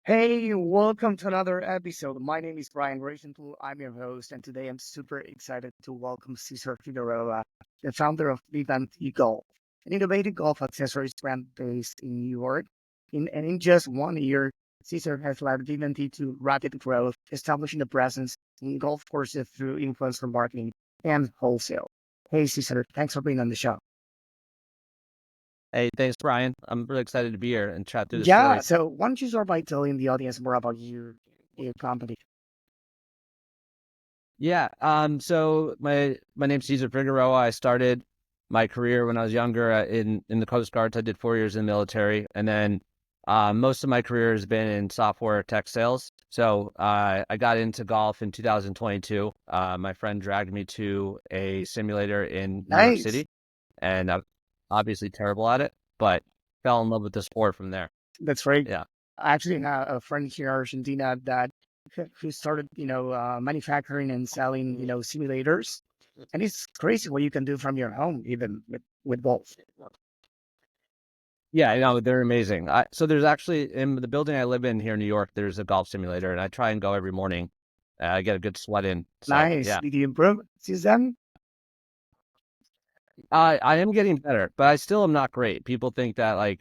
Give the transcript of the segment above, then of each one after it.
Hey, welcome to another episode. My name is Roisentul. I'm your host, and today I'm super excited to welcome Cesar Figueroa, the founder of VivanTee Golf, an innovative golf accessories brand based in New York. In just 1 year, Cesar has led VivanTee to rapid growth, establishing a presence in golf courses through influencer marketing and wholesale. Hey, Cesar, thanks for being on the show. Hey, thanks, Brian. I'm really excited to be here and chat through the Yeah, story. so why don't you start by telling the audience more about your company? Yeah. So my name's Cesar Figueroa. I started my career when I was younger in the Coast Guard. I did 4 years in the military, and then most of my career has been in software tech sales. So I got into golf in 2022. My friend dragged me to a simulator in New York Nice. City, and I'm obviously terrible at it, but fell in love with the sport from there. That's right. Yeah. I actually have a friend here in Argentina that who started, manufacturing and selling, simulators, and it's crazy what you can do from your home, even with golf. Yeah, I know they're amazing. So there's actually in the building I live in here in New York, there's a golf simulator, and I try and go every morning. I get a good sweat in. So Nice. yeah, Did you improve since then? I am getting better, but I still am not great. People think that I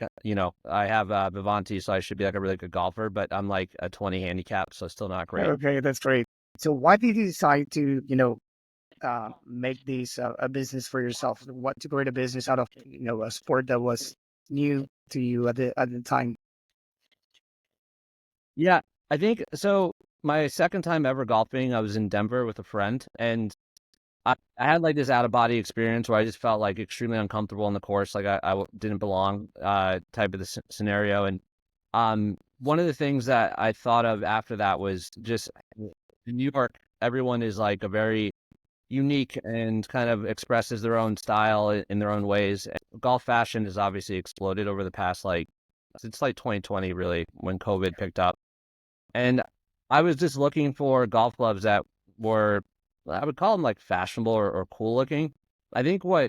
have VivanTee, so I should be like a really good golfer, but I'm like a 20 handicap, so still not great. Okay, that's great. So why did you decide to, make this a business for yourself? What to create a business out of, a sport that was new to you at the time? Yeah, I think so. My second time ever golfing, I was in Denver with a friend, and I had like this out of body experience where I just felt like extremely uncomfortable on the course, like didn't belong, type of the scenario. And one of the things that I thought of after that was just in New York, everyone is like a very unique and kind of expresses their own style in their own ways. And golf fashion has obviously exploded over the past since like 2020, really, when COVID picked up. And I was just looking for golf gloves that were, I would call them like fashionable or cool looking. I think what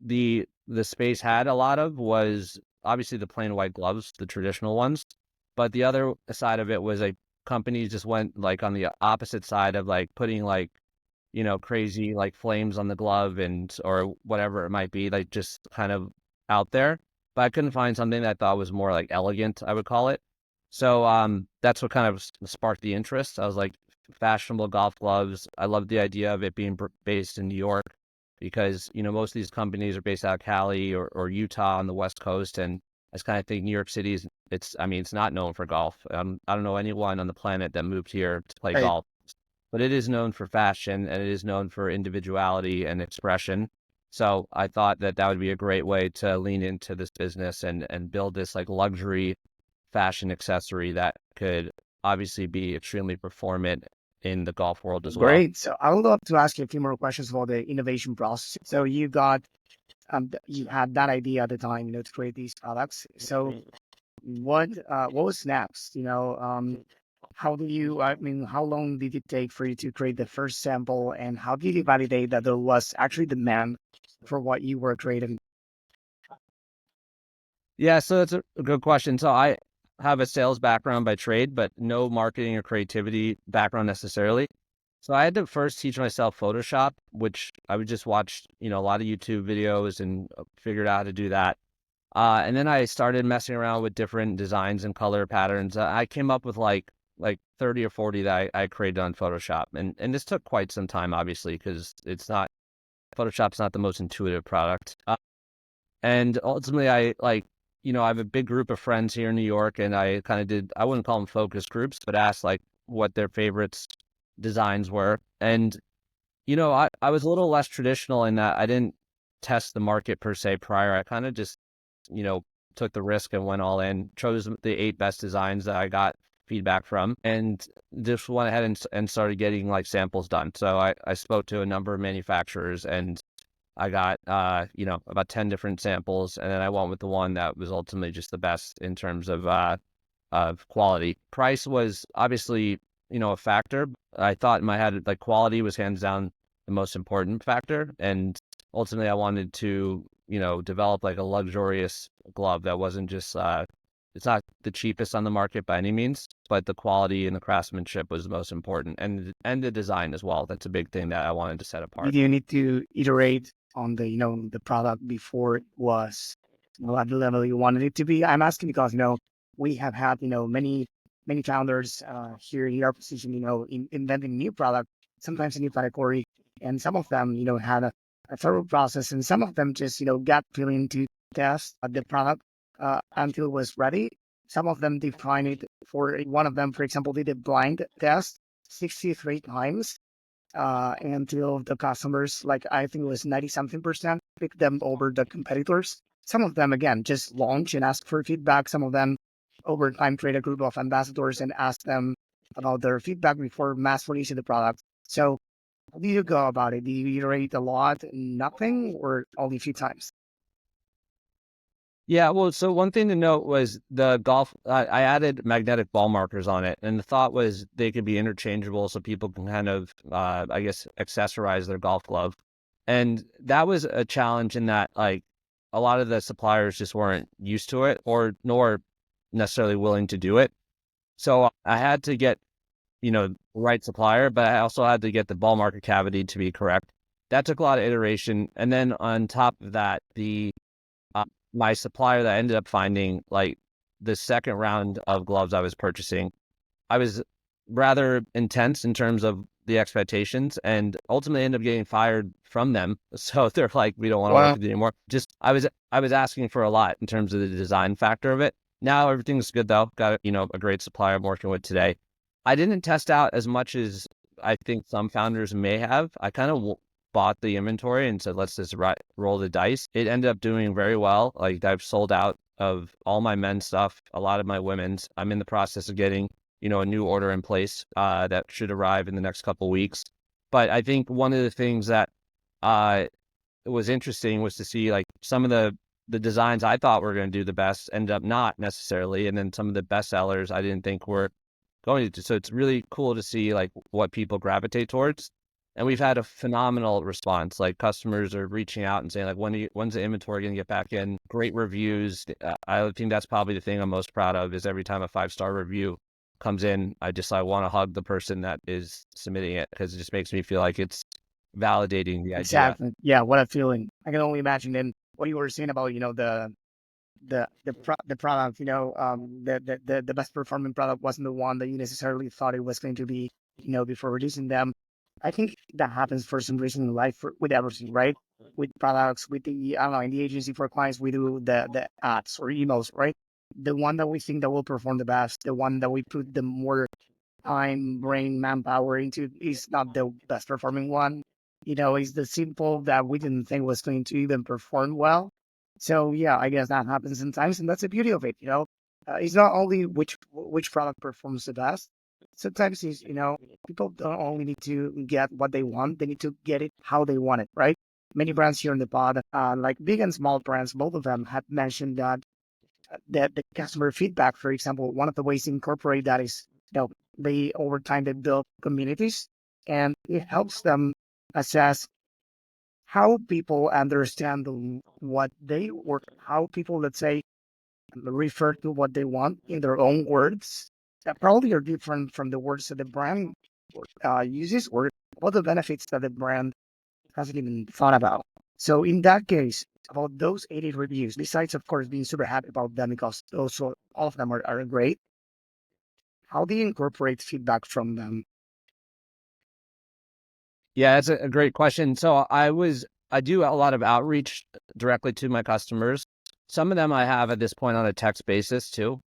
the space had a lot of was obviously the plain white gloves, the traditional ones. But the other side of it was like companies just went like on the opposite side of like putting like, crazy like flames on the glove and or whatever it might be, like just kind of out there. But I couldn't find something that I thought was more like elegant, I would call it. So that's what kind of sparked the interest. I was like, fashionable golf gloves. I love the idea of it being based in New York because, most of these companies are based out of Cali or Utah on the West Coast. And I just kind of think New York City I mean, it's not known for golf. I don't know anyone on the planet that moved here to play Right. golf, but it is known for fashion and it is known for individuality and expression. So I thought that that would be a great way to lean into this business and build this like luxury fashion accessory that could obviously be extremely performant in the golf world as well. Great. So I would love to ask you a few more questions about the innovation process. So you had that idea at the time, to create these products. So what was next? How long did it take for you to create the first sample, and how did you validate that there was actually demand for what you were creating? Yeah, so that's a good question. So I have a sales background by trade, but no marketing or creativity background necessarily. So I had to first teach myself Photoshop, which I would just watch, a lot of YouTube videos and figured out how to do that. And then I started messing around with different designs and color patterns. I came up with like 30 or 40 that I created on Photoshop. And this took quite some time, obviously, because Photoshop's not the most intuitive product. And ultimately, I have a big group of friends here in New York, and I kind of I wouldn't call them focus groups, but asked like what their favorites designs were. And, I was a little less traditional in that I didn't test the market per se prior. I kind of just, you know, took the risk and went all in, chose the 8 best designs that I got feedback from, and just went ahead and started getting like samples done. So I spoke to a number of manufacturers and I got, about 10 different samples, and then I went with the one that was ultimately just the best in terms of quality. Price was obviously, a factor. I thought in my head, like quality was hands down the most important factor. And ultimately I wanted to, develop like a luxurious glove that wasn't just, it's not the cheapest on the market by any means, but the quality and the craftsmanship was the most important, and the design as well. That's a big thing that I wanted to set apart. Did you need to iterate on the product before it was at the level you wanted it to be? I'm asking because we have had many founders here in our position, inventing a new product, sometimes a new category, and some of them had a thorough process, and some of them just got feeling to test the product until it was ready. Some of them defined it for one of them, for example, did a blind test 63 times until the customers, like I think it was 90 something percent, picked them over the competitors. Some of them, again, just launch and ask for feedback. Some of them, over time, create a group of ambassadors and ask them about their feedback before mass releasing the product. So, how do you go about it? Do you iterate a lot, nothing, or only a few times? Yeah, well, so one thing to note was the golf, I added magnetic ball markers on it. And the thought was they could be interchangeable so people can kind of, I guess, accessorize their golf glove. And that was a challenge in that, like, a lot of the suppliers just weren't used to it or nor necessarily willing to do it. So I had to get, the right supplier, but I also had to get the ball marker cavity to be correct. That took a lot of iteration. And then on top of that, my supplier that I ended up finding, like the second round of gloves I was purchasing, I was rather intense in terms of the expectations and ultimately ended up getting fired from them. So they're like, we don't want to work Wow. with you anymore. Just, I was asking for a lot in terms of the design factor of it. Now everything's good though. Got, a great supplier I'm working with today. I didn't test out as much as I think some founders may have. I kind of bought the inventory and said, let's just roll the dice. It ended up doing very well. Like I've sold out of all my men's stuff, a lot of my women's. I'm in the process of getting, a new order in place that should arrive in the next couple of weeks. But I think one of the things that was interesting was to see like some of the designs I thought were going to do the best ended up not necessarily. And then some of the best sellers I didn't think were going to. So it's really cool to see like what people gravitate towards. And we've had a phenomenal response. Like customers are reaching out and saying like, when's the inventory going to get back in? Great reviews. I think that's probably the thing I'm most proud of is every time a 5-star review comes in, I want to hug the person that is submitting it because it just makes me feel like it's validating the idea. Exactly. Yeah, what a feeling. I can only imagine. And what you were saying about the product, the best performing product wasn't the one that you necessarily thought it was going to be, before releasing them. I think that happens for some reason in life with everything, right? With products, with I don't know, in the agency for clients, we do the ads or emails, right? The one that we think that will perform the best, the one that we put the more time, brain, manpower into is not the best performing one. It's the simple that we didn't think was going to even perform well. So yeah, I guess that happens sometimes, and that's the beauty of it. It's not only which product performs the best. Sometimes it's people don't only need to get what they want; they need to get it how they want it. Right? Many brands here in the pod, like big and small brands, both of them have mentioned that the customer feedback, for example, one of the ways to incorporate that is they over time they build communities, and it helps them assess how people understand what they or how people, let's say, refer to what they want in their own words that probably are different from the words that the brand uses or all the benefits that the brand hasn't even thought about. So in that case, about those 80 reviews, besides of course being super happy about them because also all of them are great, how do you incorporate feedback from them? Yeah, that's a great question. So I do a lot of outreach directly to my customers. Some of them I have at this point on a text basis too.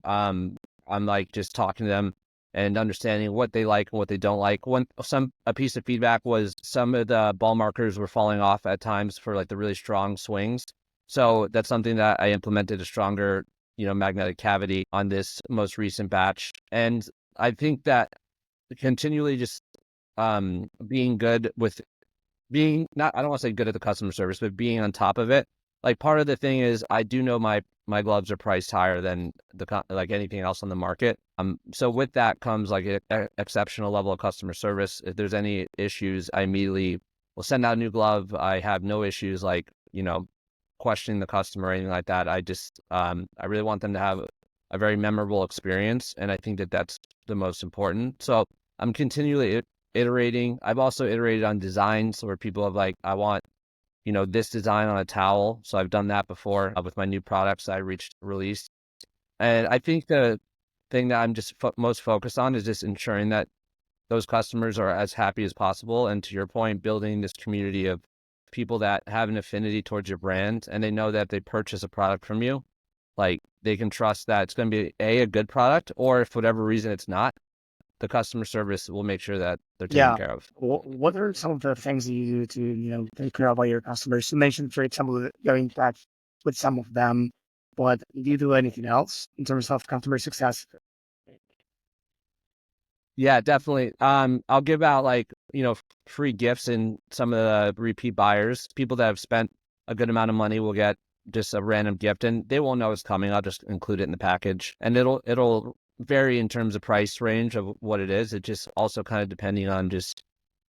I'm like just talking to them and understanding what they like and what they don't like. A piece of feedback was some of the ball markers were falling off at times for like the really strong swings. So that's something that I implemented a stronger, magnetic cavity on this most recent batch. And I think that continually just being good with being not, I don't want to say good at the customer service, but being on top of it. Like part of the thing is I do know my gloves are priced higher than like anything else on the market. So with that comes like an exceptional level of customer service. If there's any issues, I immediately will send out a new glove. I have no issues like, questioning the customer or anything like that. I just, I really want them to have a very memorable experience. And I think that that's the most important. So I'm continually iterating. I've also iterated on designs where people have like, I want, this design on a towel. So I've done that before with my new products I released. And I think the thing that I'm just most focused on is just ensuring that those customers are as happy as possible. And to your point, building this community of people that have an affinity towards your brand, and they know that if they purchase a product from you, like they can trust that it's going to be a good product, or if for whatever reason it's not, the customer service will make sure that they're taken Yeah. care of. What are some of the things that you do to, take care of all your customers? You mentioned, for example, that you're in touch with some of them, but do you do anything else in terms of customer success? Yeah, definitely. I'll give out like, free gifts and some of the repeat buyers. People that have spent a good amount of money will get just a random gift and they won't know it's coming. I'll just include it in the package. And it'll vary in terms of price range of what it is. It just also kind of depending on just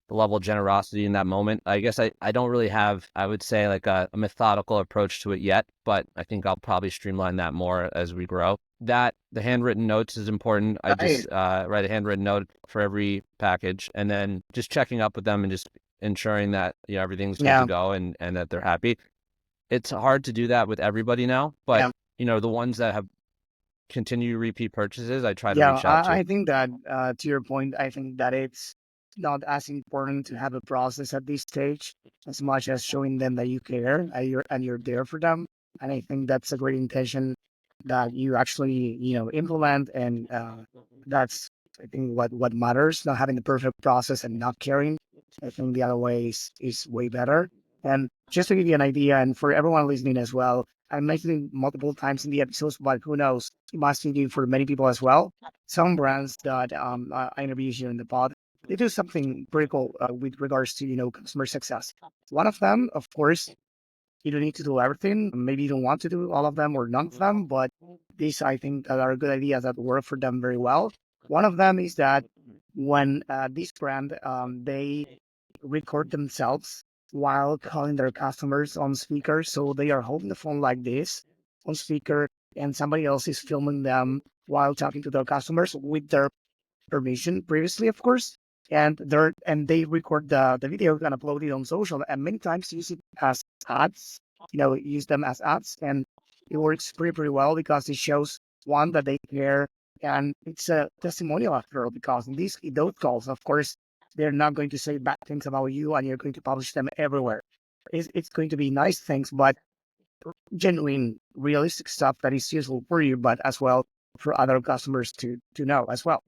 the level of generosity in that moment. I guess I don't really have, I would say, like a methodical approach to it yet, but I think I'll probably streamline that more as we grow. That the handwritten notes is important. I Right. just write a handwritten note for every package, and then just checking up with them and just ensuring that everything's good to Yeah. go and that they're happy. It's hard to do that with everybody now, but Yeah. the ones that have continued repeat purchases, I try to Yeah. reach out to. I think that, to your point, I think that it's not as important to have a process at this stage as much as showing them that you care and you're there for them. And I think that's a great intention that you actually, implement. And that's, I think, what matters, not having the perfect process and not caring. I think the other way is way better. And just to give you an idea, and for everyone listening as well, I mentioned it multiple times in the episodes, but who knows, it must be new for many people as well. Some brands that I interview here in the pod, they do something pretty cool with regards to, customer success. One of them, of course, you don't need to do everything. Maybe you don't want to do all of them or none of them, but these I think that are good ideas that work for them very well. One of them is that when this brand they record themselves while calling their customers on speaker, so they are holding the phone like this on speaker, and somebody else is filming them while talking to their customers with their permission previously, of course. And they record the video and upload it on social, and many times use it as ads. Use them as ads, and it works pretty well because it shows one that they care, and it's a testimonial after all. Because in those calls, of course, they're not going to say bad things about you, and you're going to publish them everywhere. It's going to be nice things, but genuine, realistic stuff that is useful for you, but as well for other customers to know as well.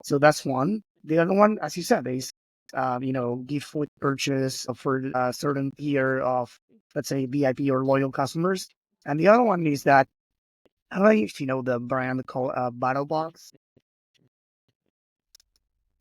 So that's one. The other one, as you said, is gift with purchase for a certain tier of, let's say, VIP or loyal customers. And the other one is that I don't know if you know the brand called Battle Box.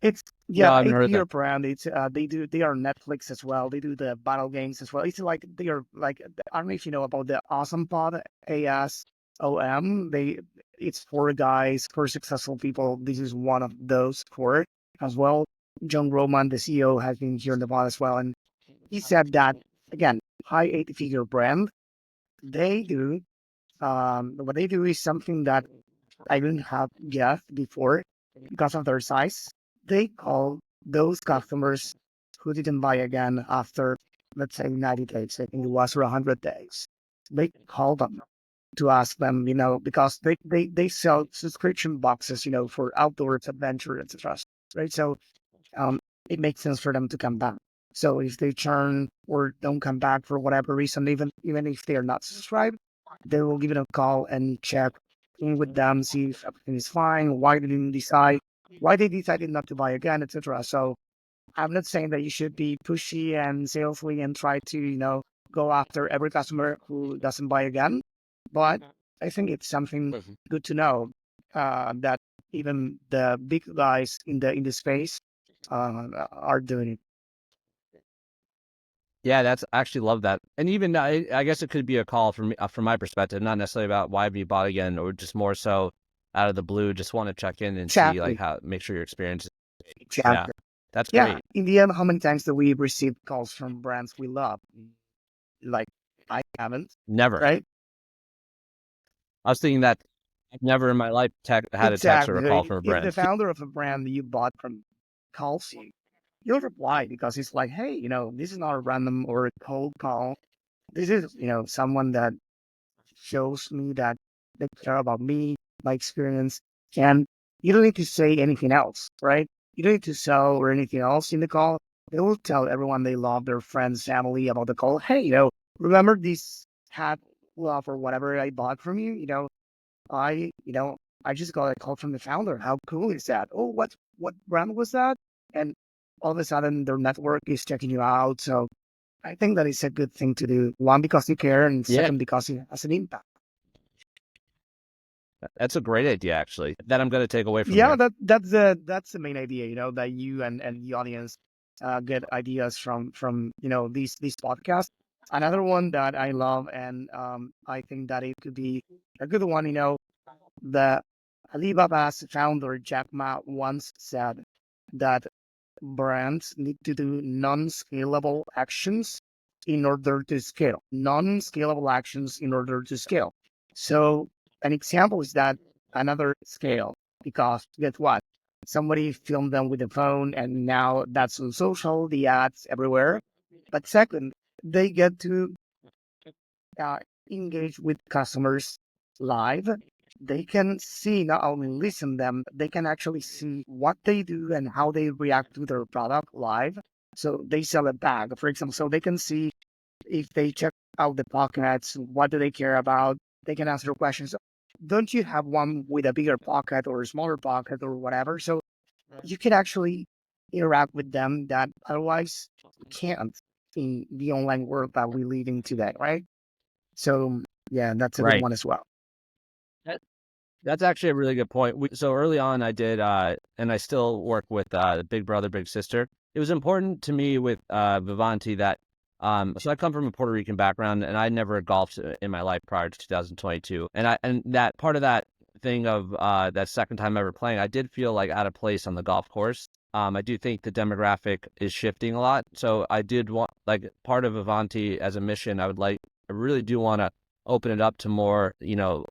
It's No, yeah, I haven't it's heard your that. brand. It's they are Netflix as well. They do the battle games as well. It's like they are like I don't know if you know about the Awesome Pod, ASOM. It's for guys, for successful people. This is one of those for as well. John Roman, the CEO, has been here in the pod as well, and he said that again, high eight-figure brand. They do what they do is something that I didn't have guessed before because of their size. They call those customers who didn't buy again after, let's say, 90 days. I think it was, or 100 days. They call them to ask them, because they sell subscription boxes, for outdoors, adventure, etc. Right. So um, it makes sense for them to come back. So if they churn or don't come back for whatever reason, even if they are not subscribed, they will give it a call and check in with them, see if everything is fine, why they decided not to buy again, etc. So I'm not saying that you should be pushy and salesy and try to, go after every customer who doesn't buy again. But I think it's something good to know that even the big guys in the space are doing it. Yeah, that's I actually love that. And even I guess it could be a call from me, from my perspective, not necessarily about why have you bought again, or just more so out of the blue, just want to check in and see like Exactly. how make sure your experience. Yeah, Exactly. that's Yeah. great. In the end, how many times do we receive calls from brands we love? Like, I haven't, Never. right? I was thinking that. I've never in my life had a text or a call Exactly. from a If the brand. founder of a brand that you bought from calls you, you'll reply because it's like, hey, this is not a random or a cold call. This is, someone that shows me that they care about me, my experience, and you don't need to say anything else, right? You don't need to sell or anything else in the call. They will tell everyone they love, their friends, family about the call. Hey, remember this hat, glove, or whatever I bought from you? I, you know, I just got a call from the founder. How cool is that? Oh, what brand was that? And all of a sudden, their network is checking you out. So I think that is a good thing to do. One, because you care, and Yeah, second, because it has an impact. that's a great idea, actually, that I'm going to take away from Yeah, here. that's the main idea. That you and the audience get ideas from these podcasts. Another one that I love, and I think that it could be a good one. The Alibaba's founder Jack Ma once said that brands need to do non-scalable actions in order to scale. Non-scalable actions in order to scale. So an example is that another scale, because guess what? Somebody filmed them with a phone and now that's on social, the ads everywhere. But second, they get to uh, engage with customers live. They can see, not only listen them, they can actually see what they do and how they react to their product live. So they sell a bag, for example, so they can see if they check out the pockets, what do they care about? They can answer questions. Don't you have one with a bigger pocket or a smaller pocket or whatever? So you can actually interact with them that otherwise you can't in the online world that we live in today, right? So yeah, that's a good Right. one as well. That's actually a really good point. So early on, I did, and I still work with Big Brother, Big Sister. It was important to me with VivanTee that, so I come from a Puerto Rican background, and I never golfed in my life prior to 2022. And that part of that thing of that second time ever playing, I did feel like out of place on the golf course. I do think the demographic is shifting a lot. So I did want, like, part of VivanTee as a mission, I really do want to open it up to more,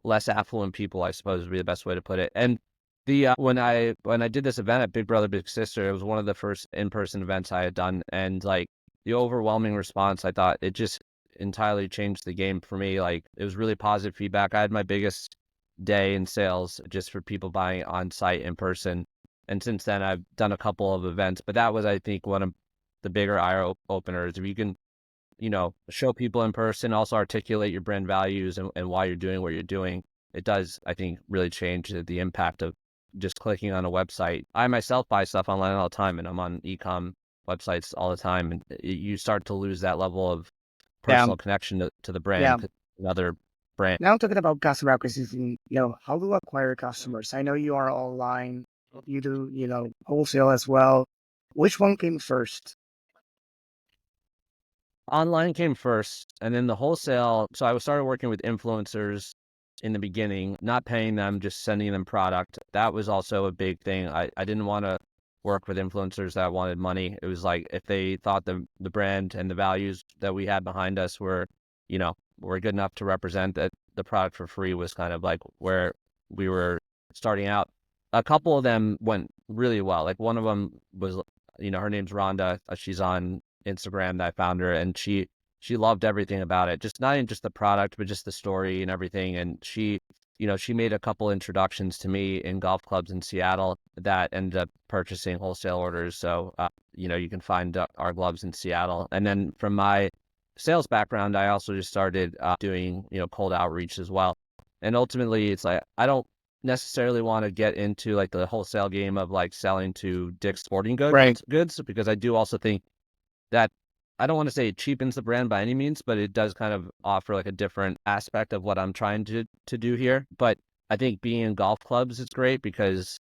less affluent people, I suppose would be the best way to put it. And the when I did this event at Big Brother Big Sister, it was one of the first in-person events I had done, and like the overwhelming response, I thought it just entirely changed the game for me. Like it was really positive feedback. I had my biggest day in sales just for people buying on site in person. And since then I've done a couple of events, but that was, I think, one of the bigger eye openers. If you can, show people in person, also articulate your brand values and why you're doing what you're doing. It does, I think, really change the impact of just clicking on a website. I myself buy stuff online all the time, and I'm on e-com websites all the time. And you start to lose that level of Yeah, personal connection to the yeah. brand, another brand. Now talking about customer acquisition, how to acquire customers. I know you are online, you do, wholesale as well. Which one came first? Online came first, and then the wholesale. So I started working with influencers in the beginning, not paying them, just sending them product. That was also a big thing. I didn't want to work with influencers that wanted money. It was like if they thought the brand and the values that we had behind us were good enough to represent that, the product for free was kind of like where we were starting out. A couple of them went really well. Like one of them was, her name's Rhonda. She's on Instagram that I found her, and she loved everything about it. Just not even just the product, but just the story and everything. And she made a couple introductions to me in golf clubs in Seattle that ended up purchasing wholesale orders. So you can find our gloves in Seattle. And then from my sales background, I also just started doing cold outreach as well. And ultimately, it's like I don't necessarily want to get into like the wholesale game of like selling to Dick's Sporting Right. Goods, because I do also think that, I don't want to say it cheapens the brand by any means, but it does kind of offer like a different aspect of what I'm trying to do here. But I think being in golf clubs is great because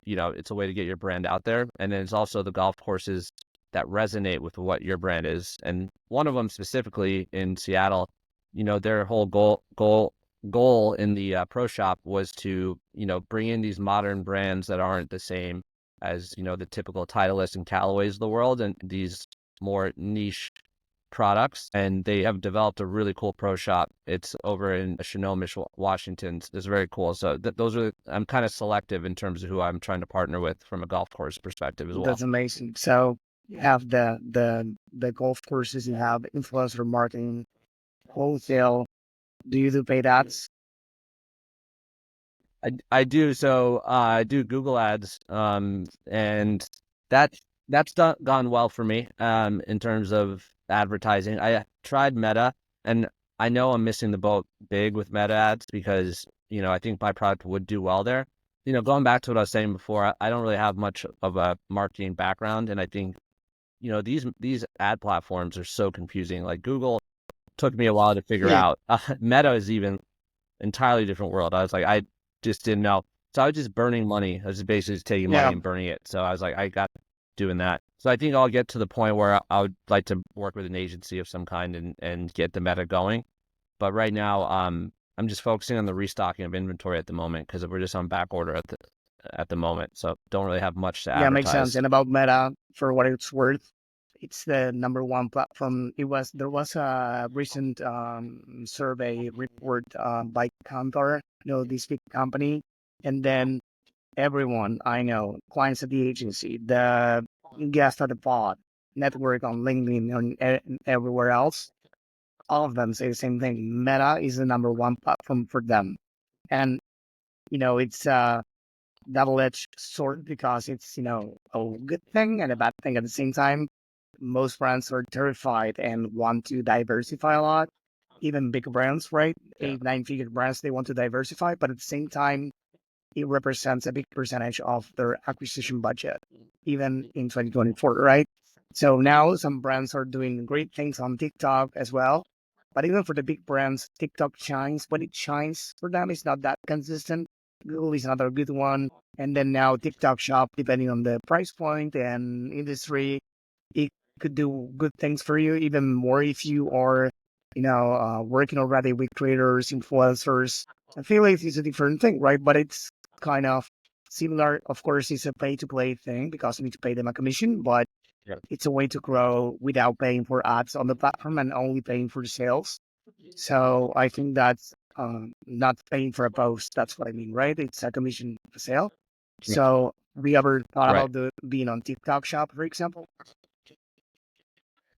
it's a way to get your brand out there, and then it's also the golf courses that resonate with what your brand is. And one of them specifically in Seattle, their whole goal in the pro shop was to bring in these modern brands that aren't the same as the typical Titleist and Callaways of the world, and these more niche products, and they have developed a really cool pro shop. It's over in Snohomish, Washington. It's very cool. So those are, I'm kind of selective in terms of who I'm trying to partner with from a golf course perspective as well. That's amazing. So you have the golf courses, you have influencer marketing, wholesale. Do you do paid ads? I do. So I do Google ads, and that that's gone well for me in terms of advertising. I tried Meta, and I know I'm missing the boat big with Meta ads because, I think my product would do well there. Going back to what I was saying before, I don't really have much of a marketing background, and I think, these ad platforms are so confusing. Like Google took me a while to figure Yeah. out. Meta is even entirely different world. I was like, I just didn't know. So I was just burning money. I was just basically just taking money Yeah. and burning it. So I was like, I got doing that. So I think I'll get to the point where I would like to work with an agency of some kind and get the Meta going. But right now, I'm just focusing on the restocking of inventory at the moment because we're just on back order at the moment. So don't really have much to Yeah, makes sense. advertise. And about Meta, for what it's worth, it's the number one platform. There was a recent survey report by Kantar, this big company, and then everyone I know, clients at the agency, the guests at the pod, network on LinkedIn and everywhere else, all of them say the same thing. Meta is the number one platform for them, and it's double-edged sword because it's a good thing and a bad thing at the same time. Most brands are terrified and want to diversify a lot. Even big brands, right? Yeah. 8, 9 figure brands, they want to diversify, but at the same time, it represents a big percentage of their acquisition budget, even in 2024, right? So now some brands are doing great things on TikTok as well. But even for the big brands, TikTok shines. When it shines for them, it's not that consistent. Google is another good one. And then now TikTok Shop, depending on the price point and industry, it could do good things for you, even more if you are, working already with creators, influencers. Affiliate is a different thing, right? But it's kind of similar. Of course, it's a pay to play thing because you need to pay them a commission, but Yeah. it's a way to grow without paying for ads on the platform and only paying for sales. So I think that's not paying for a post. That's what I mean, right? It's a commission for sale. Yeah. So have you ever thought Right. about being on TikTok Shop, for example?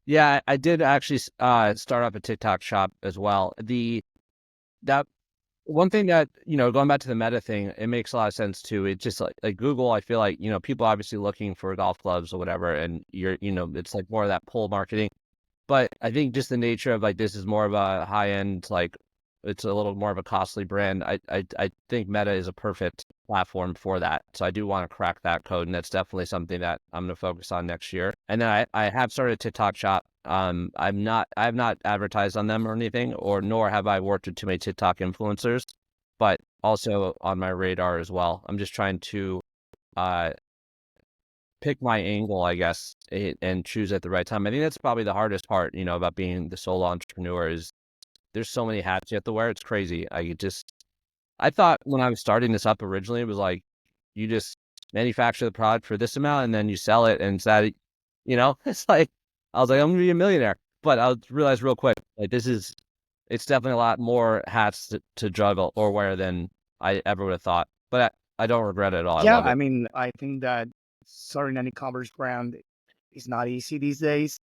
Yeah, I did actually start up a TikTok shop as well. That one thing that, going back to the Meta thing, it makes a lot of sense too. It just like Google, I feel like, people obviously looking for golf clubs or whatever, and it's like more of that pull marketing. But I think just the nature of like this is more of a high end, like it's a little more of a costly brand. I think Meta is a perfect platform for that. So I do want to crack that code, and that's definitely something that I'm going to focus on next year. And then I have started a TikTok shop. I have not advertised on them or anything, or nor have I worked with too many TikTok influencers, but also on my radar as well. I'm just trying to uh pick my angle, I guess, and choose at the right time. I think that's probably the hardest part, about being the solo entrepreneur is there's so many hats you have to wear. It's crazy. I thought when I was starting this up originally, it was like you just manufacture the product for this amount and then you sell it, and it's that, it's like I was like, I'm gonna be a millionaire. But I realized real quick, like it's definitely a lot more hats to juggle or wear than I ever would have thought. But I don't regret it at all. I Yeah, love I it. mean, I think that starting an e-commerce brand is not easy these days.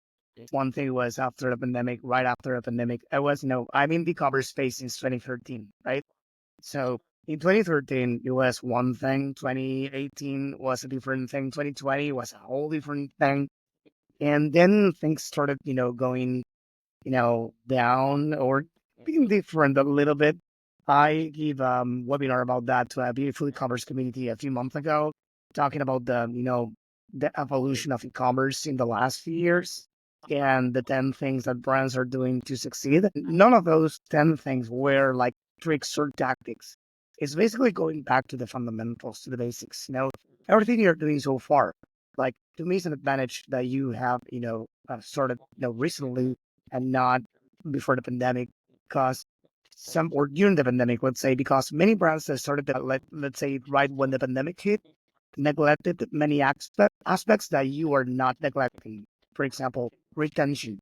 One thing was after the pandemic, right after the pandemic, I'm in the e-commerce space since 2013, right? So in 2013, it was one thing. 2018 was a different thing. 2020 was a whole different thing. And then things started, going, down or being different a little bit. I gave a webinar about that to a beautiful e-commerce community a few months ago, talking about the evolution of e-commerce in the last few years and the 10 things that brands are doing to succeed. None of those 10 things were like tricks or tactics. It's basically going back to the fundamentals, to the basics. Everything you're doing so far. Like to me, it's an advantage that you have, started, recently and not before the pandemic, because some or during the pandemic, let's say, because many brands that started, let's say, right when the pandemic hit, neglected many aspects that you are not neglecting. For example, retention.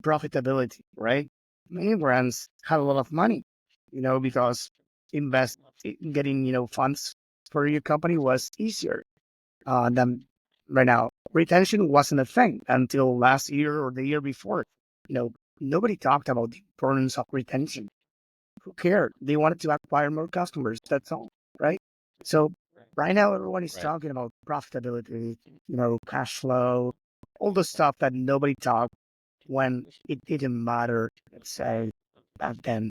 profitability, right? Many brands had a lot of money, because invest in getting, funds for your company was easier than right now. Retention wasn't a thing until last year or the year before. You know, Nobody talked about the importance of retention. Who cared? They wanted to acquire more customers. That's all, right? So right now, everyone is Right. talking about profitability, cash flow, all the stuff that nobody talked when it didn't matter, let's say, back then.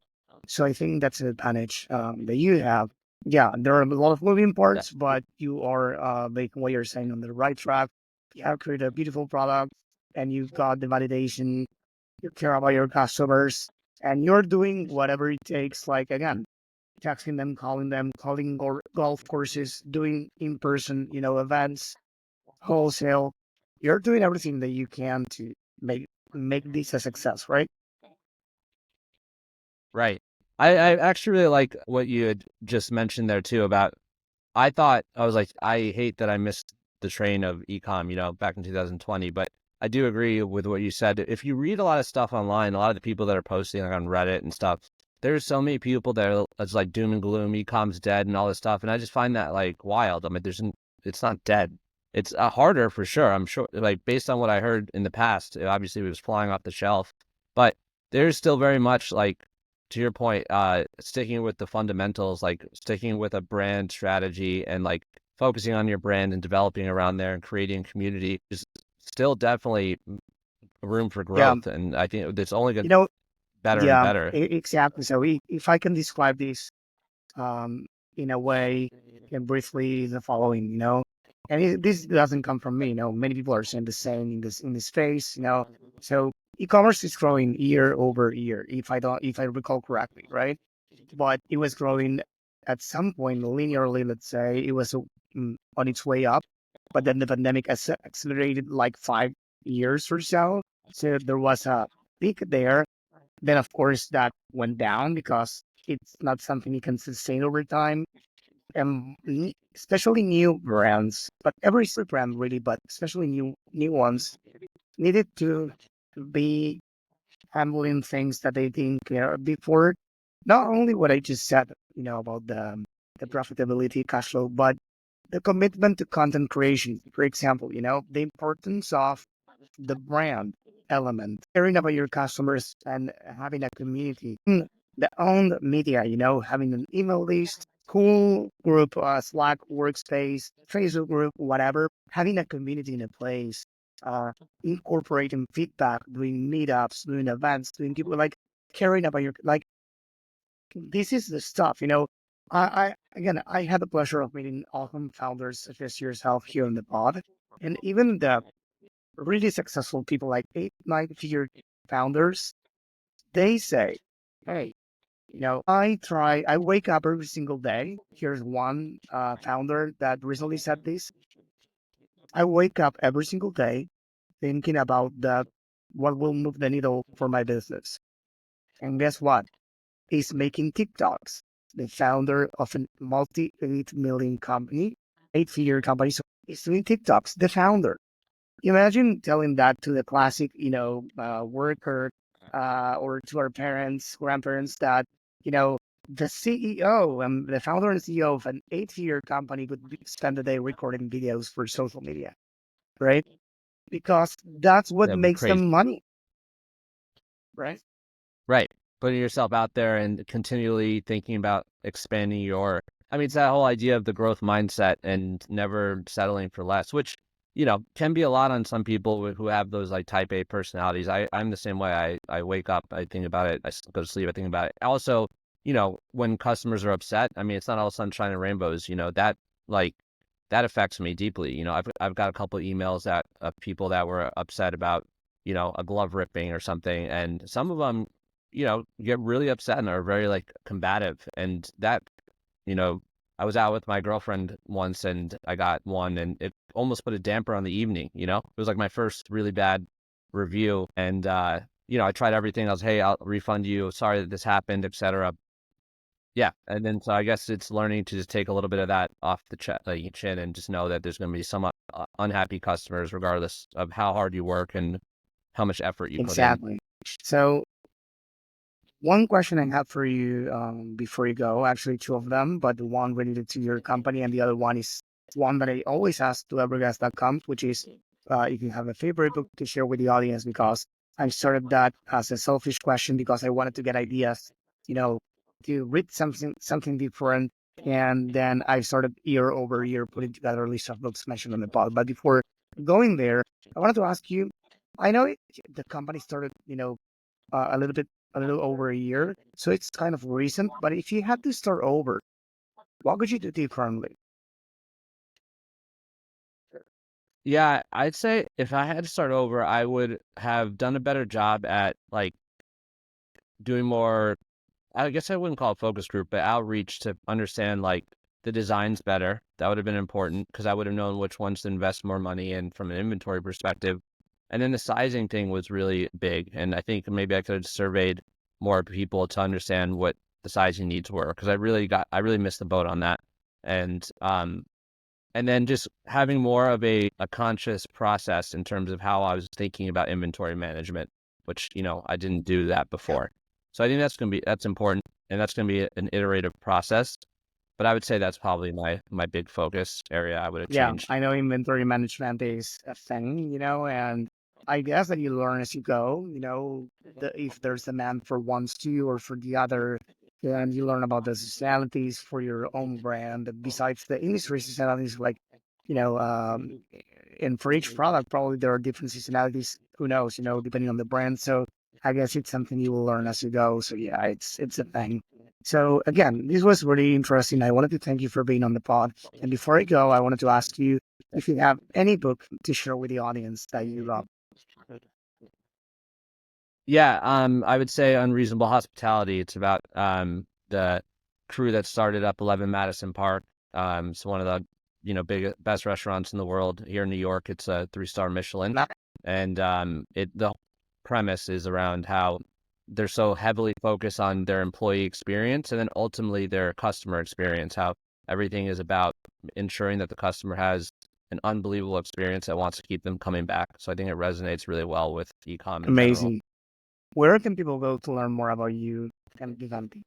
So I think that's an advantage that you have. Yeah, there are a lot of moving parts, but you are making what you're saying on the right track. You have created a beautiful product and you've got the validation. You care about your customers and you're doing whatever it takes. Like, again, texting them, calling golf courses, doing in-person, events, wholesale. You're doing everything that you can to make this a success, right? Right. I actually really like what you had just mentioned there too about I was like, I hate that I missed the train of ecom, back in 2020, but I do agree with what you said. If you read a lot of stuff online, a lot of the people that are posting like on Reddit and stuff, there's so many people that are it's like doom and gloom, ecom's dead and all this stuff. And I just find that like wild. I mean, it's not dead. It's harder for sure. I'm sure, like based on what I heard in the past, obviously it was flying off the shelf, but there's still very much like to your point, sticking with the fundamentals, like sticking with a brand strategy and like focusing on your brand and developing around there and creating community is still definitely room for Yeah, growth. And I think it's only you going know, better and yeah, better. exactly. So if I can describe this um, in a way, and briefly the following, and this doesn't come from me, many people are saying the same in this space, So e-commerce is growing year over year, if I recall correctly, right? But it was growing at some point linearly. Let's say it was on its way up, but then the pandemic accelerated like 5 years or so. So there was a peak there. Then, of course, that went down because it's not something you can sustain over time. And especially new brands, but every brand really, but especially new ones needed to be handling things that they didn't care before. Not only what I just said, about the profitability, cash flow, but the commitment to content creation. For example, the importance of the brand element, caring about your customers and having a community. The owned media, having an email list, cool group, Slack workspace, Facebook group, whatever, having a community in a place, uh, incorporating feedback, doing meetups, doing events, doing people like caring about your, like, this is the stuff, I had the pleasure of meeting awesome founders such as yourself here in the pod. And even the really successful people like 8, 9 figure founders, they say, hey, I wake up every single day. Here's one founder that recently said this. I wake up every single day thinking about what will move the needle for my business. And guess what? He's making TikToks. The founder of a multi 8 million company, 8 figure company. So he's doing TikToks, the founder. Imagine telling that to the classic, worker, or to our parents, grandparents that, the CEO and the founder and CEO of an 8 figure company would spend the day recording videos for social media, right? Because that's what That would be makes crazy. them money, right? Right. Putting yourself out there and continually thinking about expanding I mean, it's that whole idea of the growth mindset and never settling for less, which, can be a lot on some people who have those like type A personalities. I'm the same way. I wake up, I think about it. Go to sleep, I think about it. Also, when customers are upset, I mean, it's not all sunshine and rainbows, that like, that affects me deeply. I've got a couple of emails of people that were upset about, a glove ripping or something. And some of them, get really upset and are very like combative. And that, you know, I was out with my girlfriend once and I got one and it almost put a damper on the evening, It was like my first really bad review. And, I tried everything. I was, hey, I'll refund you. Sorry that this happened, etc. Yeah. And then, so I guess it's learning to just take a little bit of that off the chin and just know that there's going to be some unhappy customers, regardless of how hard you work and how much effort you put in. Exactly. So one question I have for you before you go, actually two of them, but the one related to your company and the other one is one that I always ask to every guest that comes, which is if you have a favorite book to share with the audience, because I started that as a selfish question because I wanted to get ideas, you know, to read something different. And then I started year over year putting together a list of books mentioned on the pod. But before going there, I wanted to ask you, I know the company started, a little bit, a little over a year. So it's kind of recent, but if you had to start over, what would you do differently? Yeah, I'd say if I had to start over, I would have done a better job at like doing more, I guess I wouldn't call it focus group, but outreach to understand like the designs better. That would have been important because I would have known which ones to invest more money in from an inventory perspective. And then the sizing thing was really big. And I think maybe I could have surveyed more people to understand what the sizing needs were because I really missed the boat on that. And then just having more of a conscious process in terms of how I was thinking about inventory management, which, I didn't do that before. So I think that's important, and that's going to be an iterative process. But I would say that's probably my big focus area I would have Yeah, changed. I know inventory management is a thing, and I guess that you learn as you go, if there's demand for one SKU or for the other, and you learn about the seasonalities for your own brand, besides the industry seasonalities, like, you know, um, and for each product, probably there are different seasonalities, who knows, depending on the brand. So I guess it's something you will learn as you go. So yeah, it's a thing. So again, this was really interesting. I wanted to thank you for being on the pod. And before I go, I wanted to ask you if you have any book to share with the audience that you love. Yeah, I would say Unreasonable Hospitality. It's about the crew that started up 11 Madison Park. It's one of the best restaurants in the world here in New York. It's a 3-star Michelin, Not and the premise is around how they're so heavily focused on their employee experience and then ultimately their customer experience. How everything is about ensuring that the customer has an unbelievable experience that wants to keep them coming back. So I think it resonates really well with e-com in general. amazing. Where can people go to learn more about you and VivanTee?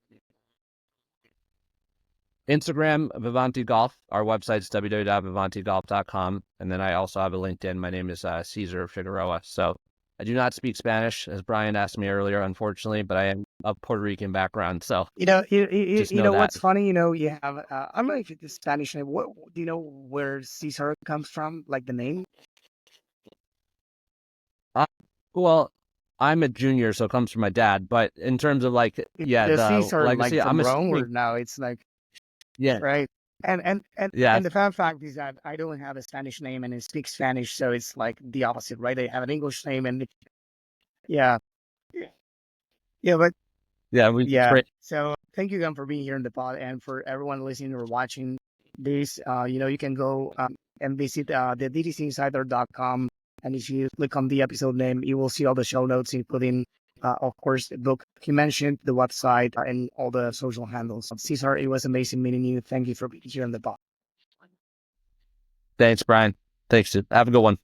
Instagram, VivanTee Golf. Our website's www.vivanteegolf.com. And then I also have a LinkedIn. My name is Cesar Figueroa. So I do not speak Spanish, as Brian asked me earlier, unfortunately, but I am of Puerto Rican background. So just know that. What's funny, you have, I don't know if it's Spanish name. What do you know where Cesar comes from? Like the name? Uh, well, I'm a junior, so it comes from my dad. But in terms of like, yeah, The the Caesar like legacy, I'm from Rome, or assuming, now it's like, yeah, right? yeah, And the fun fact is that I don't have a Spanish name and I speak Spanish, so it's like the opposite, right? I have an English name and yeah, yeah, but yeah, yeah. great. So thank you again for being here in the pod, and for everyone listening or watching this. You can go and visit the DTCinsider.com, and if you click on the episode name, you will see all the show notes, including, of course, the book he mentioned, the website, and all the social handles. Cesar, it was amazing meeting you. Thank you for being here in the pod. Thanks, Brian. Thanks, dude. Have a good one.